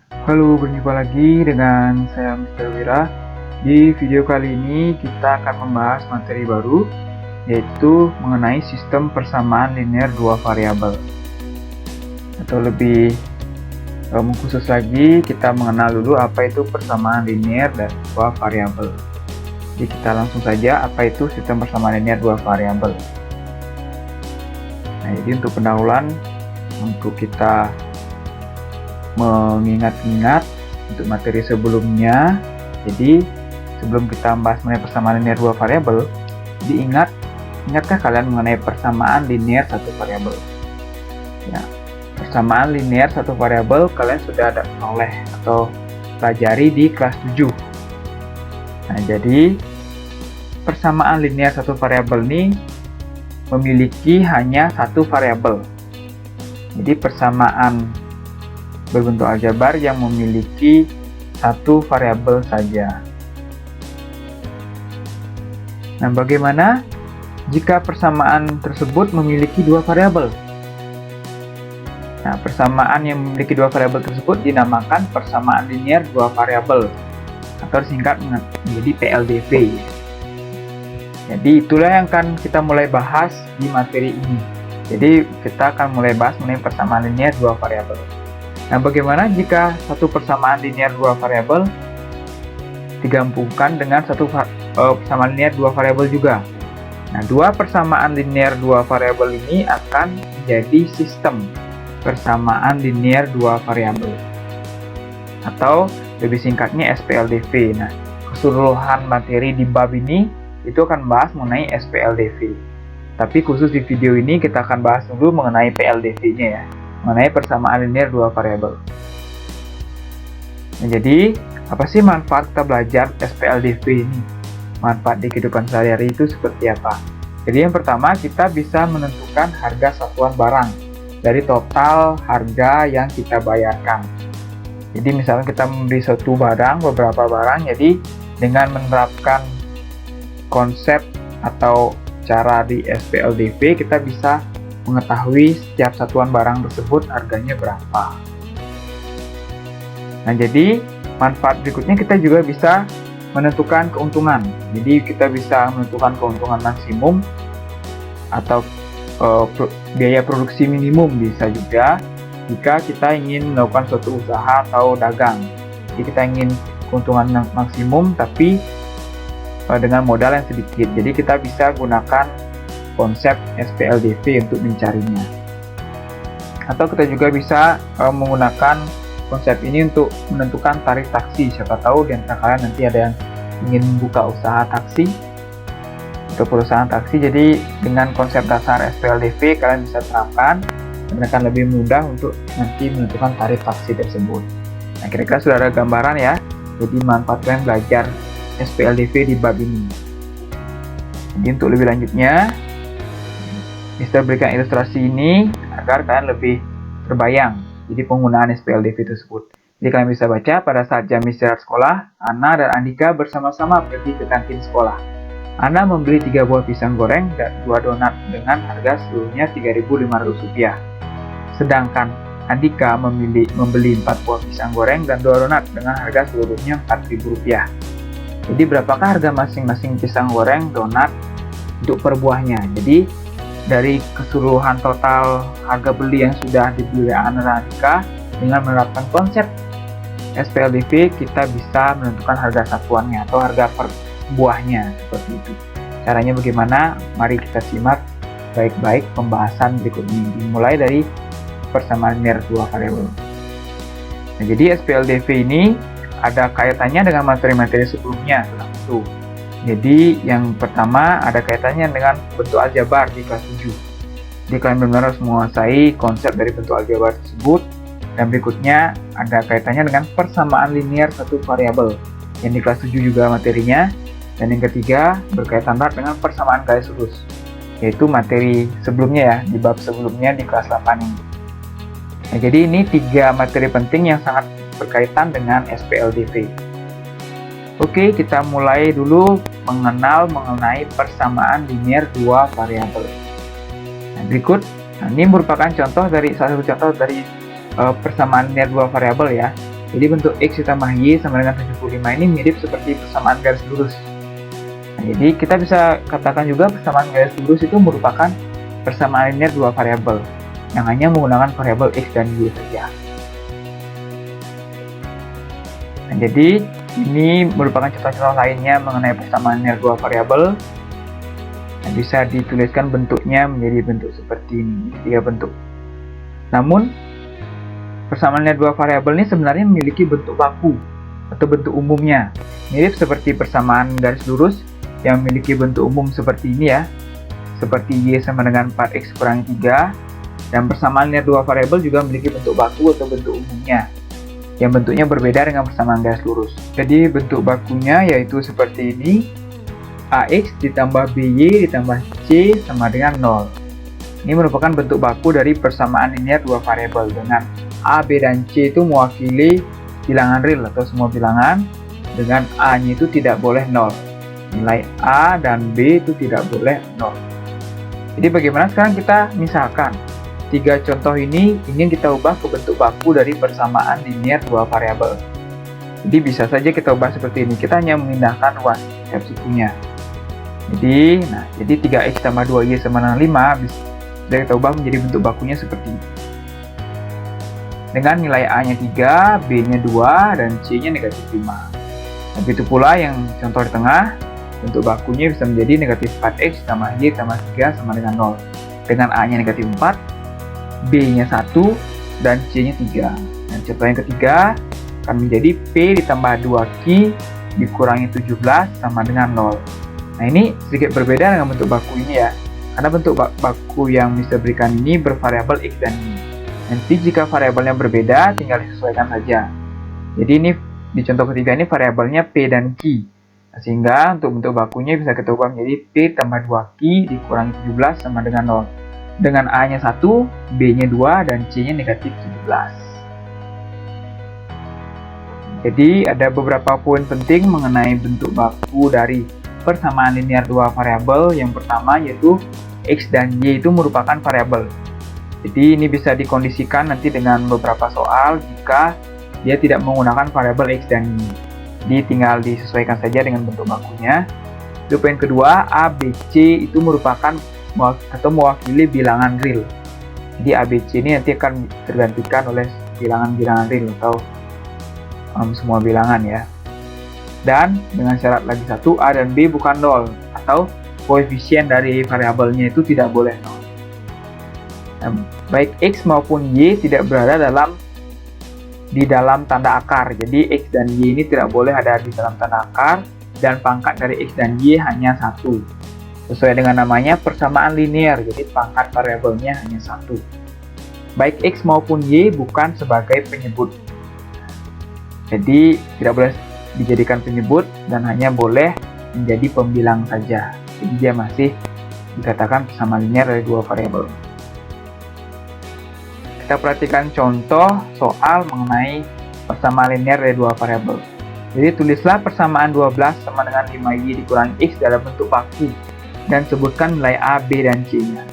Halo, berjumpa lagi dengan saya Mr. Wira. Di video kali ini kita akan membahas materi baru, yaitu mengenai sistem persamaan linear dua variabel. Atau lebih khusus lagi, kita mengenal dulu apa itu persamaan linear dan dua variabel. Jadi kita langsung saja, apa itu sistem persamaan linear dua variabel. Nah, jadi untuk pendahuluan, untuk kita mengingat-ingat untuk materi sebelumnya. Jadi sebelum kita membahas mengenai persamaan linear dua variabel, ingatkah kalian mengenai persamaan linear satu variabel? Ya, persamaan linear satu variabel kalian sudah ada oleh atau pelajari di kelas 7. Nah, jadi persamaan linear satu variabel ini memiliki hanya satu variabel. Jadi persamaan berbentuk aljabar yang memiliki satu variabel saja. Nah, bagaimana jika persamaan tersebut memiliki dua variabel? Nah, persamaan yang memiliki dua variabel tersebut dinamakan persamaan linear dua variabel atau disingkat menjadi PLDV. Jadi itulah yang akan kita mulai bahas di materi ini. Jadi kita akan mulai bahas mengenai persamaan linear dua variabel. Nah, bagaimana jika satu persamaan linear dua variabel digabungkan dengan satu persamaan linear dua variabel juga? Nah, dua persamaan linear dua variabel ini akan menjadi sistem persamaan linear dua variabel atau lebih singkatnya SPLDV. Nah, keseluruhan materi di bab ini itu akan bahas mengenai SPLDV. Tapi khusus di video ini kita akan bahas dulu mengenai PLDV-nya ya, mengenai persamaan linear dua variabel. Nah, jadi apa sih manfaat kita belajar SPLDV ini? Manfaat di kehidupan sehari-hari itu seperti apa? Jadi yang pertama, kita bisa menentukan harga satuan barang dari total harga yang kita bayarkan. Jadi misalnya kita membeli suatu barang, beberapa barang, jadi dengan menerapkan konsep atau cara di SPLDV, kita bisa mengetahui setiap satuan barang tersebut harganya berapa. Nah, jadi manfaat berikutnya kita juga bisa menentukan keuntungan. Jadi kita bisa menentukan keuntungan maksimum atau biaya produksi minimum bisa juga jika kita ingin melakukan suatu usaha atau dagang. Jadi kita ingin keuntungan maksimum tapi dengan modal yang sedikit. Jadi kita bisa gunakan konsep SPLDV untuk mencarinya. Atau kita juga bisa menggunakan konsep ini untuk menentukan tarif taksi. Siapa tahu di antara kalian nanti ada yang ingin membuka usaha taksi atau perusahaan taksi. Jadi dengan konsep dasar SPLDV kalian bisa terapkan dan akan lebih mudah untuk nanti menentukan tarif taksi tersebut. Nah, kira-kira sudah ada gambaran ya. Jadi manfaat kalian belajar SPLDV di bab ini. Jadi untuk lebih lanjutnya, Mister berikan ilustrasi ini agar kalian lebih terbayang jadi penggunaan SPLDV tersebut. Jadi kalian bisa baca pada saat jam istirahat sekolah, Ana dan Andika bersama-sama pergi ke kantin sekolah. Ana membeli 3 buah pisang goreng dan 2 donat dengan harga seluruhnya Rp3.500. Sedangkan Andika membeli 4 buah pisang goreng dan 2 donat dengan harga seluruhnya Rp4.000. Jadi berapakah harga masing-masing pisang goreng, donat untuk per buahnya? Jadi dari keseluruhan total harga beli yang sudah dibeli Ana dan Andika, dengan menerapkan konsep SPLDV kita bisa menentukan harga satuannya atau harga per buahnya seperti itu. Caranya bagaimana? Mari kita simak baik-baik pembahasan berikut ini, dimulai dari persamaan linear dua variabel. Nah, jadi SPLDV ini ada kaitannya dengan materi-materi sebelumnya tentu. Jadi yang pertama ada kaitannya dengan bentuk aljabar di kelas 7. Jadi kalian benar-benar harus menguasai konsep dari bentuk aljabar tersebut. Dan berikutnya ada kaitannya dengan persamaan linear satu variabel yang di kelas 7 juga materinya. Dan yang ketiga berkaitan erat dengan persamaan garis lurus, yaitu materi sebelumnya ya, di bab sebelumnya di kelas 8 ini. Nah, jadi ini 3 materi penting yang sangat berkaitan dengan SPLDV. Oke, kita mulai dulu mengenai persamaan linear dua variabel. Nah, berikut, ini merupakan salah satu contoh dari persamaan linear dua variabel ya. Jadi bentuk X ditambah Y sama dengan 75 ini mirip seperti persamaan garis lurus. Nah, jadi kita bisa katakan juga persamaan garis lurus itu merupakan persamaan linear dua variabel yang hanya menggunakan variabel X dan Y saja. Nah, jadi ini merupakan contoh-contoh lainnya mengenai persamaan linear dua variabel. Nah, bisa dituliskan bentuknya menjadi bentuk seperti ini, tiga bentuk. Namun, persamaan linear dua variabel ini sebenarnya memiliki bentuk baku atau bentuk umumnya, mirip seperti persamaan garis lurus yang memiliki bentuk umum seperti ini ya, seperti Y sama dengan 4X kurangi 3, dan persamaan linear dua variabel juga memiliki bentuk baku atau bentuk umumnya, yang bentuknya berbeda dengan persamaan garis lurus. Jadi bentuk bakunya yaitu seperti ini, AX ditambah BY ditambah C sama dengan 0. Ini merupakan bentuk baku dari persamaan linear dua variabel, dengan A, B, dan C itu mewakili bilangan real atau semua bilangan, dengan A-nya itu tidak boleh 0. Nilai A dan B itu tidak boleh 0. Jadi bagaimana sekarang kita misalkan tiga contoh ini ingin kita ubah ke bentuk baku dari persamaan linear dua variabel. Jadi bisa saja kita ubah seperti ini, kita hanya memindahkan ruas setiap sukunya. Jadi 3X tambah 2Y sama dengan 5 bisa kita ubah menjadi bentuk bakunya seperti ini. Dengan nilai A-nya 3, B-nya 2, dan C-nya negatif 5. Begitu pula yang contoh di tengah, bentuk bakunya bisa menjadi negatif 4X tambah Y tambah 3 sama dengan 0. Dengan A-nya negatif 4, B-nya 1, dan C-nya 3. Dan contoh yang ketiga akan menjadi P ditambah 2Q dikurangi 17 sama dengan 0. Nah, ini sedikit berbeda dengan bentuk baku ini ya, karena bentuk baku yang bisa berikan ini bervariabel X dan Y. Nanti jika variabelnya berbeda, tinggal disesuaikan saja. Jadi ini di contoh ketiga ini variabelnya P dan Q. Nah, sehingga untuk bentuk bakunya bisa kita ubah menjadi P tambah 2Q dikurangi 17 sama dengan 0. Dengan A-nya 1, B-nya 2, dan C-nya negatif 17. Jadi ada beberapa poin penting mengenai bentuk baku dari persamaan linear dua variabel. Yang pertama yaitu X dan Y itu merupakan variabel. Jadi ini bisa dikondisikan nanti dengan beberapa soal jika dia tidak menggunakan variabel X dan Y. Jadi tinggal disesuaikan saja dengan bentuk bakunya. Lalu poin kedua, A, B, C itu merupakan atau mewakili bilangan real. Jadi A, B, C ini nanti akan tergantikan oleh bilangan-bilangan real atau semua bilangan ya. Dan dengan syarat lagi satu, A dan B bukan 0 atau koefisien dari variabelnya itu tidak boleh 0. Baik X maupun Y tidak berada di dalam tanda akar. Jadi X dan Y ini tidak boleh ada di dalam tanda akar, dan pangkat dari X dan Y hanya 1. Sesuai dengan namanya persamaan linear, jadi pangkat variabelnya hanya 1. Baik X maupun Y bukan sebagai penyebut. Jadi tidak boleh dijadikan penyebut dan hanya boleh menjadi pembilang saja. Jadi dia masih dikatakan persamaan linear dari dua variabel. Kita perhatikan contoh soal mengenai persamaan linear dari dua variabel. Jadi tulislah persamaan 12 sama dengan 5Y dikurangi X dalam bentuk baku dan sebutkan nilai A, B, dan C-nya.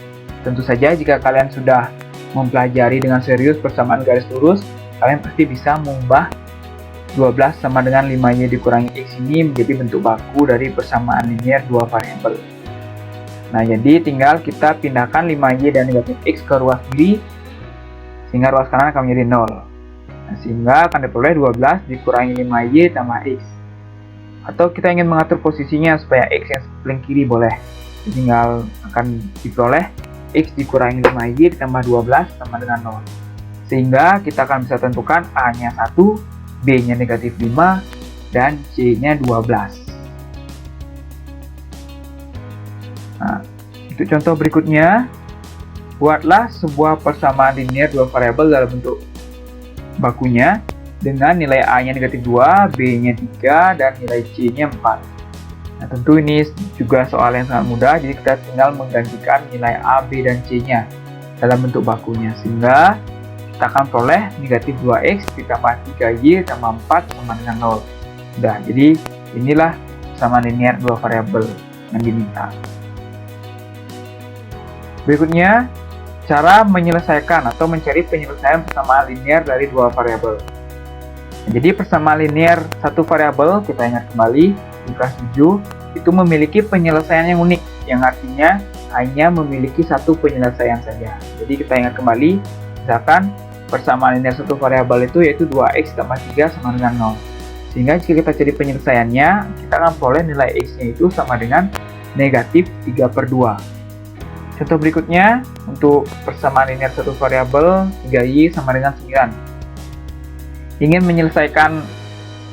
Tentu saja jika kalian sudah mempelajari dengan serius persamaan garis lurus, kalian pasti bisa mengubah 12 sama dengan 5Y dikurangi X ini menjadi bentuk baku dari persamaan linear dua variabel. Nah, jadi tinggal kita pindahkan 5Y dan negatif X ke ruas kiri, sehingga ruas kanan akan menjadi 0. Nah, sehingga akan diperoleh 12 dikurangi 5Y tambah X. Atau kita ingin mengatur posisinya supaya X yang paling kiri boleh. Tinggal akan diperoleh X dikurangi 5Y ditambah 12 sama dengan 0. Sehingga kita akan bisa tentukan A-nya 1, B-nya negatif 5, dan C-nya 12. Nah, untuk contoh berikutnya, buatlah sebuah persamaan linear dua variabel dalam bentuk bakunya dengan nilai A-nya negatif 2, B-nya 3, dan nilai C-nya 4. Nah, tentu ini juga soal yang sangat mudah, jadi kita tinggal menggantikan nilai A, B, dan C-nya dalam bentuk bakunya, sehingga kita akan peroleh negatif 2X ditambah 3Y tambah 4 sama dengan 0. Udah, jadi inilah persamaan linear dua variabel yang diminta. Berikutnya, cara menyelesaikan atau mencari penyelesaian persamaan linear dari dua variabel. Jadi persamaan linear satu variabel, kita ingat kembali di kelas 7, itu memiliki penyelesaian yang unik, yang artinya hanya memiliki satu penyelesaian saja. Jadi kita ingat kembali, misalkan persamaan linear satu variabel itu yaitu 2x tambah 3 sama dengan 0. Sehingga jika kita cari penyelesaiannya, kita akan peroleh nilai x-nya itu sama dengan negatif 3/2. Contoh berikutnya, untuk persamaan linear satu variabel 3y sama dengan 9. Ingin menyelesaikan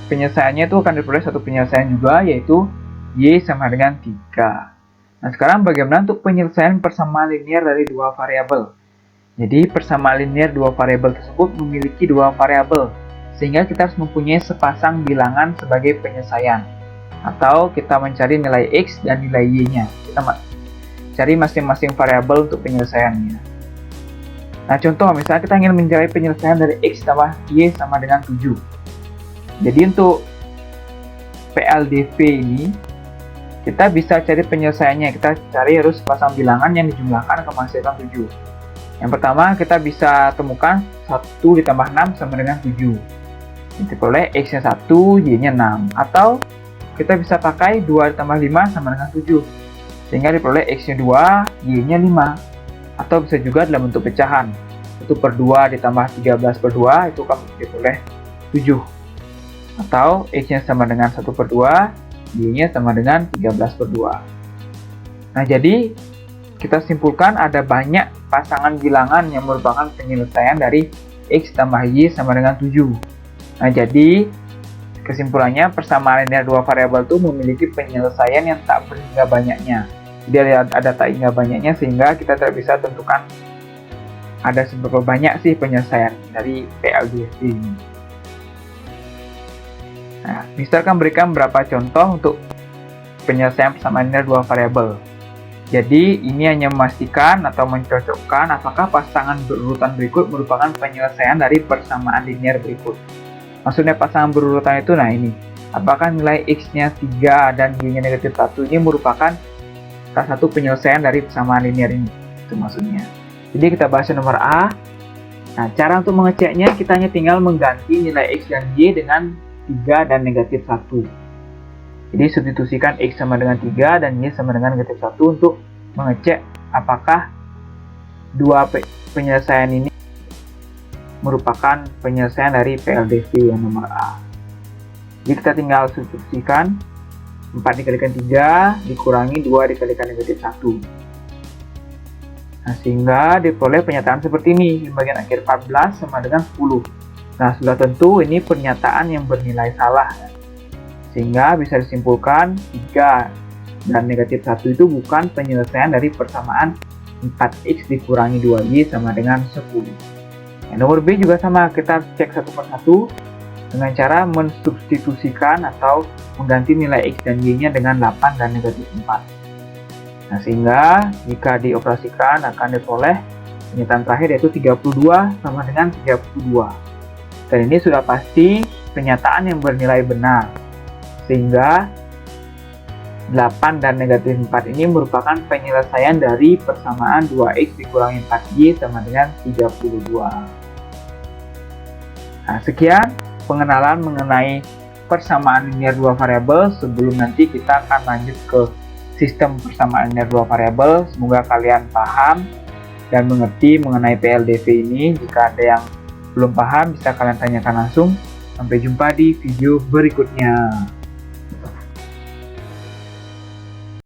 penyelesaiannya itu akan diperoleh satu penyelesaian juga, yaitu y sama dengan 3. Nah, sekarang bagaimana untuk penyelesaian persamaan linear dari dua variabel? Jadi, persamaan linear dua variabel tersebut memiliki dua variabel, sehingga kita harus mempunyai sepasang bilangan sebagai penyelesaian. Atau kita mencari nilai x dan nilai y-nya. Kita cari masing-masing variabel untuk penyelesaiannya. Nah, contoh misalnya kita ingin mencari penyelesaian dari x tambah y sama dengan 7. Jadi untuk PLDV ini, kita bisa cari penyelesaiannya. Kita cari harus pasang bilangan yang dijumlahkan akan menghasilkan 7. Yang pertama, kita bisa temukan 1 ditambah 6 sama dengan 7. Diperoleh x-nya 1, y-nya 6. Atau kita bisa pakai 2 ditambah 5 sama dengan 7. Sehingga diperoleh x-nya 2, y-nya 5. Atau bisa juga dalam bentuk pecahan. 1/2 ditambah 13/2 itu akan diperoleh 7. Atau x-nya sama dengan 1/2, y-nya sama dengan 13/2. Nah, jadi kita simpulkan ada banyak pasangan bilangan yang merupakan penyelesaian dari x tambah y sama dengan 7. Nah, jadi kesimpulannya persamaan linear dua variabel itu memiliki penyelesaian yang tak berhingga banyaknya. Jadi ada tak hingga banyaknya, sehingga kita tidak bisa tentukan ada seberapa banyak sih penyelesaian dari PLDV ini. Nah, misalkan berikan beberapa contoh untuk penyelesaian persamaan linear dua variabel. Jadi ini hanya memastikan atau mencocokkan apakah pasangan berurutan berikut merupakan penyelesaian dari persamaan linear berikut. Maksudnya pasangan berurutan itu, nah ini, apakah nilai x-nya 3 dan y-nya negatif 1 ini merupakan salah satu penyelesaian dari persamaan linear ini. Itu maksudnya. Jadi kita bahas yang nomor A. Nah, cara untuk mengeceknya kita hanya tinggal mengganti nilai x dan y dengan 3 dan negatif 1. Jadi substitusikan x sama dengan 3 dan y sama dengan negatif 1 untuk mengecek apakah dua penyelesaian ini merupakan penyelesaian dari PLDV yang nomor A. Jadi kita tinggal substitusikan 4 dikalikan 3 dikurangi 2 dikalikan negatif 1. Nah, sehingga diperoleh pernyataan seperti ini. Di bagian akhir 14 sama dengan 10. Nah, sudah tentu ini pernyataan yang bernilai salah. Sehingga bisa disimpulkan 3 dan negatif 1 itu bukan penyelesaian dari persamaan 4x dikurangi 2y sama dengan 10. Yang nomor B juga sama, kita cek satu persatu dengan cara mensubstitusikan atau mengganti nilai x dan y-nya dengan 8 dan negatif 4. Nah, sehingga jika dioperasikan akan diperoleh pernyataan terakhir yaitu 32 sama dengan 32. Dan ini sudah pasti pernyataan yang bernilai benar. Sehingga 8 dan negatif 4 ini merupakan penyelesaian dari persamaan 2x dikurangi 4y sama dengan 32. Nah, sekian pengenalan mengenai persamaan linear dua variabel. Sebelum nanti kita akan lanjut ke sistem persamaan linear dua variabel. Semoga kalian paham dan mengerti mengenai PLDV ini. Jika ada yang belum paham, bisa kalian tanyakan langsung. Sampai jumpa di video berikutnya.